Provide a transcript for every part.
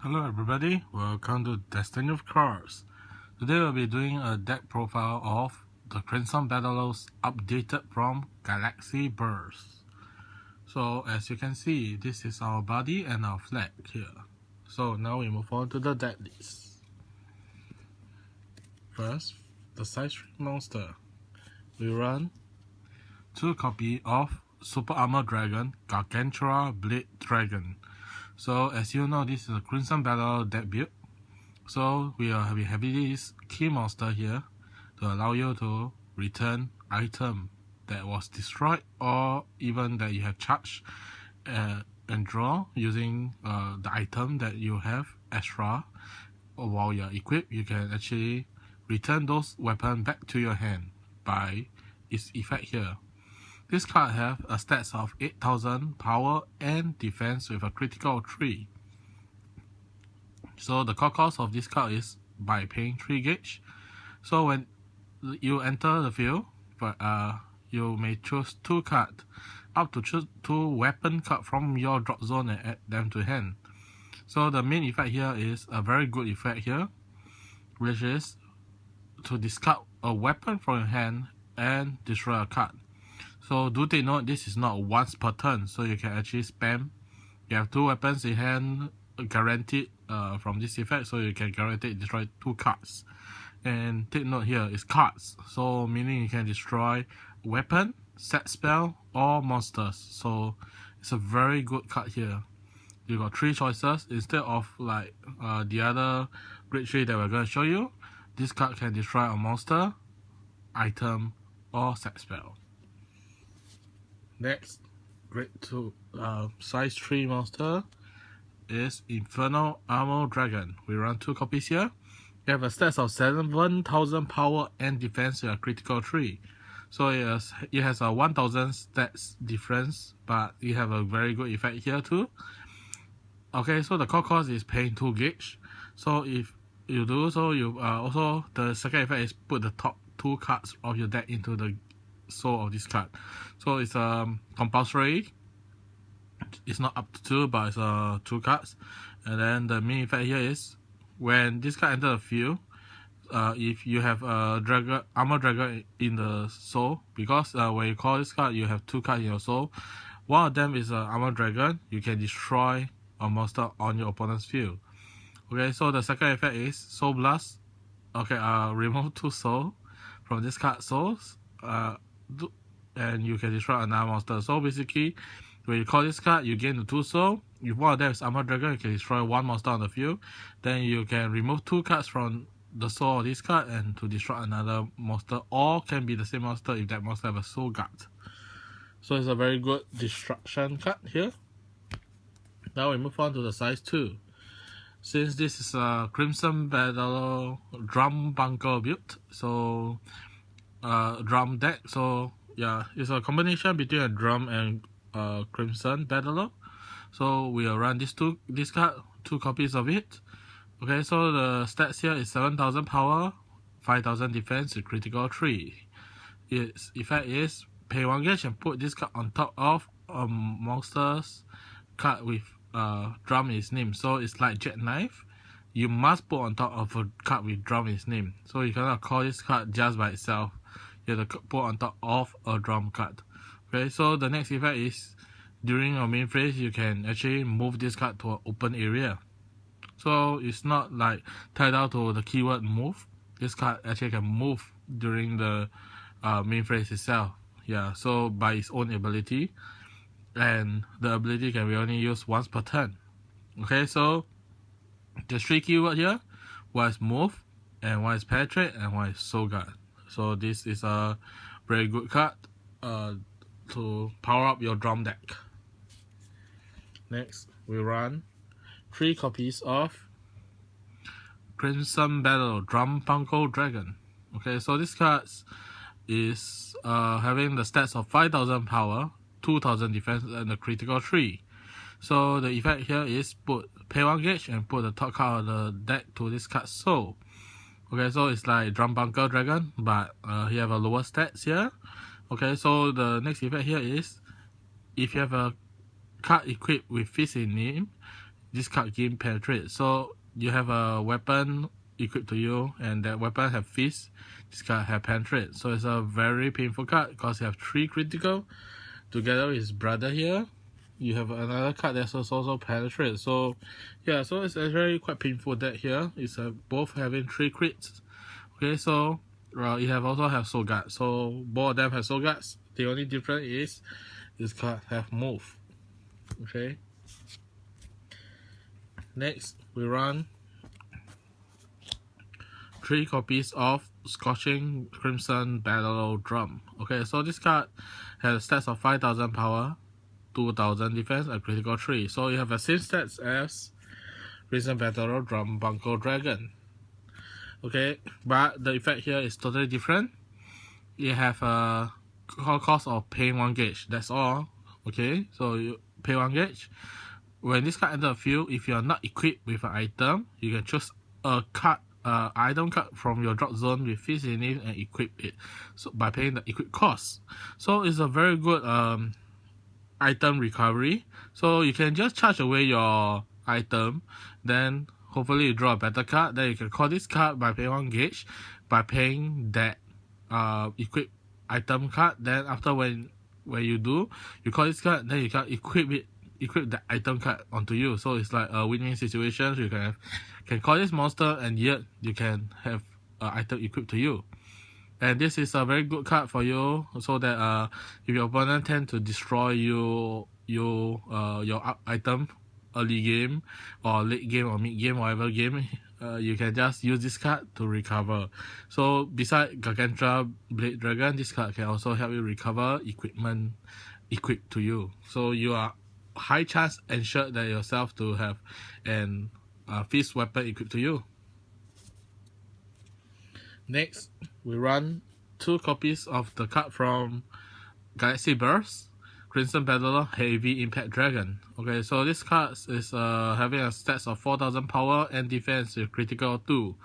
Hello everybody, welcome to Destiny of Cards. Today we'll be doing a deck profile of the Crimson Battles updated from Galaxy Burst. So as you can see, this is our body and our flag here. So now we move on to the deck list. First, the size 3 monster. We run 2 copies of Super Armordragon Gargantua Blade Dragon. So as you know, this is a Crimson Battle deck build. So we have this key monster here to allow you to return item that was destroyed or even that you have charged and draw using the item that you have extra. Or while you are equipped, you can actually return those weapons back to your hand by its effect here. This card has a stats of 8000 power and defense with a critical 3. So the core cost of this card is by paying 3 gauge. So when you enter the field, you may choose 2 cards, up to choose 2 weapon cards from your drop zone and add them to hand. So the main effect here is a very good effect here, which is to discard a weapon from your hand and destroy a card. So do take note, this is not once per turn, so you can actually spam. You have 2 weapons in hand guaranteed from this effect, so you can guaranteed destroy 2 cards. And take note here is cards, so meaning you can destroy weapon, set spell or monsters. So it's a very good card here. You got 3 choices instead of like the other grade 3 that we're going to show you. This card can destroy a monster, item or set spell. Next, grade 2 size 3 monster is Infernal Armordragon. We run 2 copies here. You have a stats of 7000 power and defense with a critical 3. So it has a 1000 stats difference, but you have a very good effect here too. Okay, so the core cost is paying 2 gauge. So if you do so, you also the second effect is put the top 2 cards of your deck into the soul of this card. So it's compulsory. It's not up to 2, but it's 2 cards. And then the main effect here is when this card enters the field, if you have a Armordragon in the soul, because when you call this card, you have 2 cards in your soul. One of them is Armordragon. You can destroy a monster on your opponent's field. Okay, so the second effect is Soul Blast. Okay, remove 2 soul from this card souls. And you can destroy another monster. So basically, when you call this card, you gain the 2 soul. If one of them is Armordragon, you can destroy 1 monster on the field. Then you can remove 2 cards from the soul of this card and to destroy another monster, or can be the same monster if that monster have a soul guard. So it's a very good destruction card here. Now we move on to the size 2. Since this is a Crimson Battle drum bunker build, so drum deck, so yeah, it's a combination between a drum and Crimson Battler. So we'll run this card, 2 copies of it. Okay, so the stats here is 7000 power, 5000 defense with critical 3. Its effect is pay 1 gauge and put this card on top of a monster's card with drum in its name. So it's like Jackknife. You must put on top of a card with drum in its name. So you cannot call this card just by itself. You have to put on top of a drum card. Okay, so the next effect is during your main phase, you can actually move this card to an open area. So it's not like tied down to the keyword move. This card actually can move during the main phase itself. Yeah, so by its own ability. And the ability can be only used once per turn. Okay, so there's 3 keywords here. One is move, and one is penetrate, and one is soul guard. So this is a very good card to power up your drum deck. Next, we run 3 copies of Crimson Battle Drum Bunker Dragon. Okay, so this card is having the stats of 5000 power, 2000 defense, and a critical 3. So the effect here is pay 1 gauge and put the top card of the deck to this card's soul. Okay, so it's like Drum Bunker Dragon, but you have a lower stats here. Okay, so the next effect here is if you have a card equipped with Fist in name, this card gain penetrate. So you have a weapon equipped to you, and that weapon have fist. This card have penetrate. So it's a very painful card because you have 3 critical. Together with his brother here, you have another card that's also penetrate. So yeah, so it's actually quite painful that here is both having 3 crits. Okay, so you also have soul guard. So both of them have soul guards. The only difference is this card have move. Okay. Next, we run 3 copies of Scorching Crimson Battle Drum. Okay, so this card has stats of 5000 power, 2000 defense, and critical 3. So you have the same stats as Crimson Battle Drum Bunko Dragon. Okay, but the effect here is totally different. You have a cost of paying 1 gauge. That's all. Okay, so you pay 1 gauge. When this card enters the field, if you are not equipped with an item, you can choose a card, item card from your drop zone with fist in it and equip it. So by paying the equip cost, so it's a very good item recovery. So you can just charge away your item, then hopefully you draw a better card. Then you can call this card by paying 1 gauge, by paying that equip item card. Then after when you do, you call this card, then you can equip the item card onto you. So it's like a win-win situation. So you can call this monster, and yet you can have an item equipped to you. And this is a very good card for you, so that if your opponent tend to destroy your item early game or late game or mid game, whatever game, you can just use this card to recover. So besides Gargantua Blade Dragon, this card can also help you recover equipment equipped to you. So you are high chance ensure that yourself to have an fist weapon equipped to you. Next, we run 2 copies of the card from Galaxy Burst, Crimson Battler Heavy Impact Dragon. Okay, so this card is having a stats of 4000 power and defense with critical 2.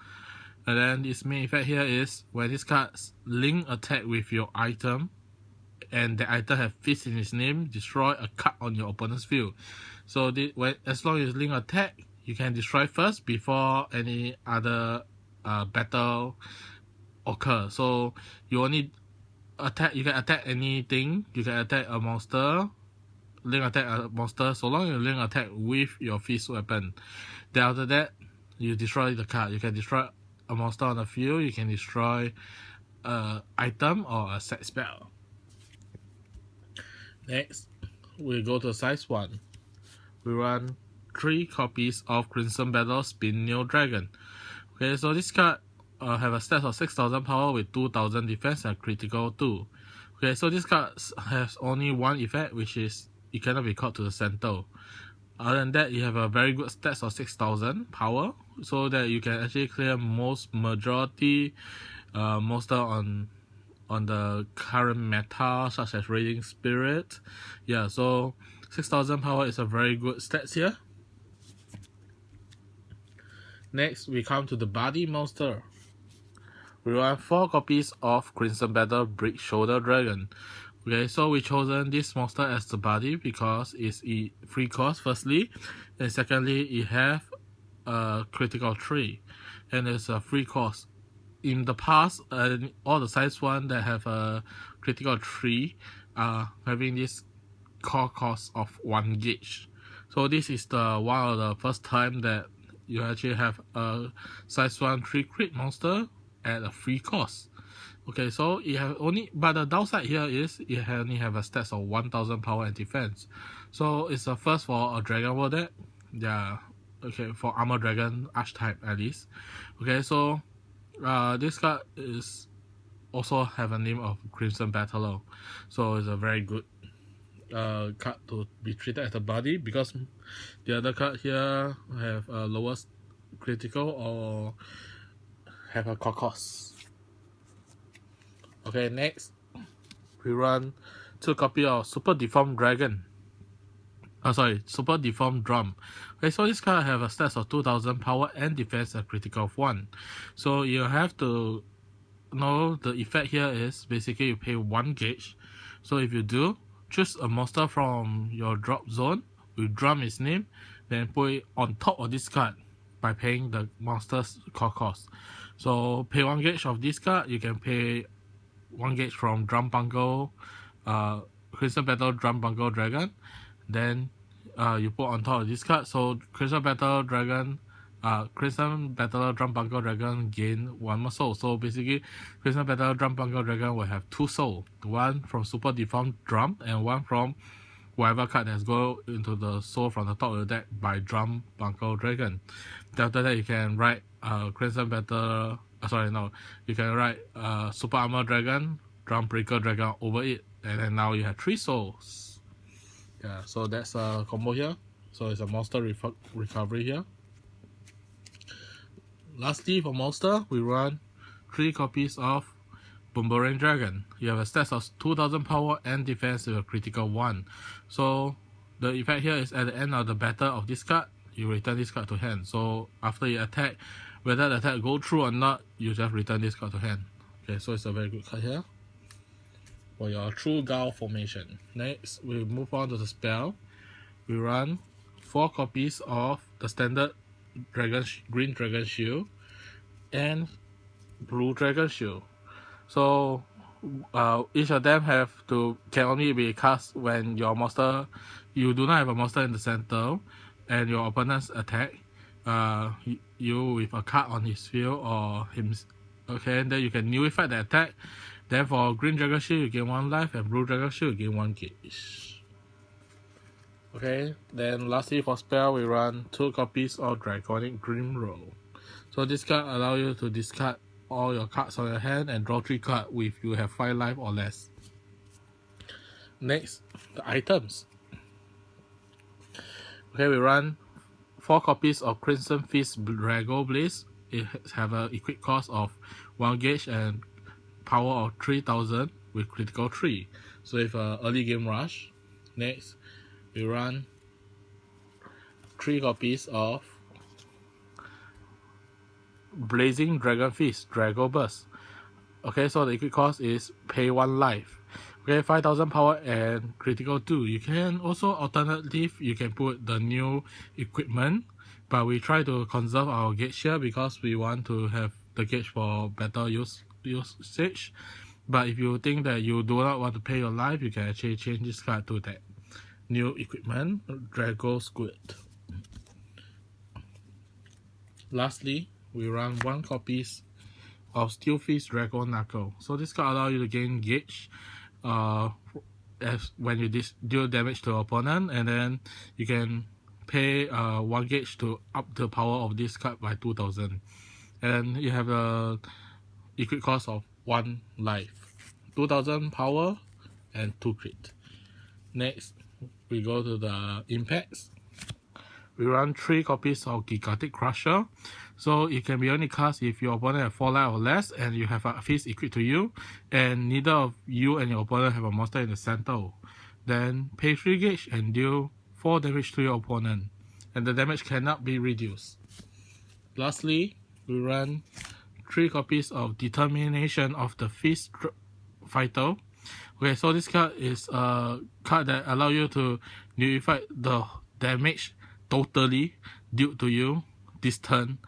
And then its main effect here is when this card link attack with your item, and the item have fist in its name, destroy a card on your opponent's field. So as long as link attack, you can destroy first before any other battle occur. So you only attack. You can attack anything. You can attack a monster, link attack a monster. So long as you link attack with your fist weapon. Then after that, you destroy the card. You can destroy a monster on the field. You can destroy an item or a set spell. Next, we go to size 1. We run 3 copies of Crimson Battle Spinel Dragon. Okay, so this card have a stat of 6000 power with 2000 defense and critical 2. Okay, so this card has only 1 effect, which is it cannot be called to the center. Other than that, you have a very good stats of 6000 power, so that you can actually clear majority monster on the current meta, such as Raging Spirit. Yeah, so 6000 power is a very good stats here. Next, we come to the body monster. We run 4 copies of Crimson Battle Brick Shoulder Dragon. Okay, so we chosen this monster as the body because it's a free cost firstly, and secondly it have a critical 3, and it's a free cost. In the past, all the size 1 that have a critical 3 are having this core cost of 1 gauge. So this is the one of the first time that you actually have a size 1 3 crit monster at a free cost. Okay, so it have only, but the downside here is it only have a stats of 1000 power and defense. So it's the first for a Dragon World deck. Yeah, okay, for Armordragon archetype at least. Okay, so this card is also have a name of Crimson Battler. So it's a very good card to be treated as a body, because the other card here have a lower critical or have a core cost. Okay, next we run 2 copies of Super Deformed Dragon. Super Deformed Drum. Okay, so this card have a stats of 2000 power and defense and critical of 1. So you have to know the effect here is basically you pay 1 gauge. So if you do, choose a monster from your drop zone with drum its name, then put it on top of this card by paying the monster's core cost. So pay 1 gauge of this card, you can pay 1 gauge from Drum Bungle, Crimson Battle Drum Bungle Dragon. Then you put on top of this card. So Crimson Battle Dragon, Crimson Battle Drum Bungle Dragon gain 1 more soul. So basically, Crimson Battle Drum Bungle Dragon will have 2 soul, 1 from Super Deformed Drum and 1 from whatever card that's go into the soul from the top of the deck by Drum Bungle Dragon. Then after that, you can write Crimson Battle. You can write Super Armor Dragon, Drum Breaker Dragon over it, and then now you have 3 souls. Yeah, so that's a combo here. So it's a monster recovery here. Lastly, for monster, we run 3 copies of Boomerang Dragon. You have a stats of 2000 power and defense with a critical 1. So the effect here is at the end of the battle of this card, you return this card to hand. So after you attack, whether the attack go through or not, you just return this card to hand. Okay, so it's a very good card here for your true Gao formation. Next, we move on to the spell. We run 4 copies of the standard Green Dragon Shield and Blue Dragon Shield. So each of them can only be cast when you do not have a monster in the center and your opponent's attack you with a card on his field or him. Okay, and then you can nullify the attack. Then for Green Dragon Shield you gain 1 life and Blue Dragon Shield you gain 1 gauge. Okay, then lastly for spell we run 2 copies of Draconic Grim Roll. So this card allows you to discard all your cards on your hand and draw 3 cards if you have 5 life or less. Next, the items. Okay, we run 4 copies of Crimson Fist Drago Blaze. It has an equip cost of 1 gauge and power of 3000 with critical 3. So if early game rush. Next, we run 3 copies of Blazing Dragon Fist Drago Burst. Okay, so the equip cost is pay 1 life. Okay, 5000 power and critical 2. You can also alternative, you can put the new equipment, but we try to conserve our gauge here because we want to have the gauge for better usage. But if you think that you do not want to pay your life, you can actually change this card to that new equipment, Drago Squid. Lastly, we run 1 copies of Steel Fist Dragon Knuckle. So this card allows you to gain gauge when you deal damage to your opponent, and then you can pay 1 gauge to up the power of this card by 2000. And you have a equip cost of 1 life, 2000 power and 2 crit. Next, we go to the impacts. We run 3 copies of Gigantic Crusher. So it can be only cast if your opponent have 4 life or less and you have a fist equipped to you, and neither of you and your opponent have a monster in the center. Then pay 3 gauge and deal 4 damage to your opponent, and the damage cannot be reduced. Lastly, we run 3 copies of Determination of the Fist Fighter. Okay, so this card is a card that allows you to nullify the damage totally due to you this turn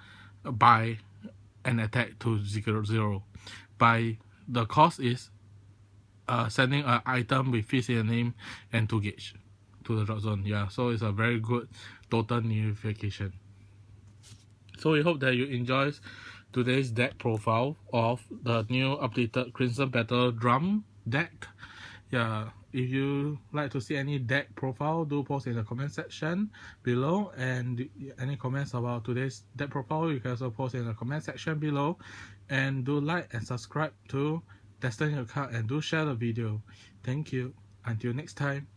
by an attack to 0/0. By the cost is sending an item with fist in the name and 2 gauge to the drop zone. Yeah, so it's a very good total nullification. So we hope that you enjoy today's deck profile of the new updated Crimson Battle Drum deck. Yeah, if you like to see any deck profile, do post in the comment section below, and any comments about today's deck profile you can also post in the comment section below, and do like and subscribe to Destiny Your Card, and do share the video. Thank you. Until next time.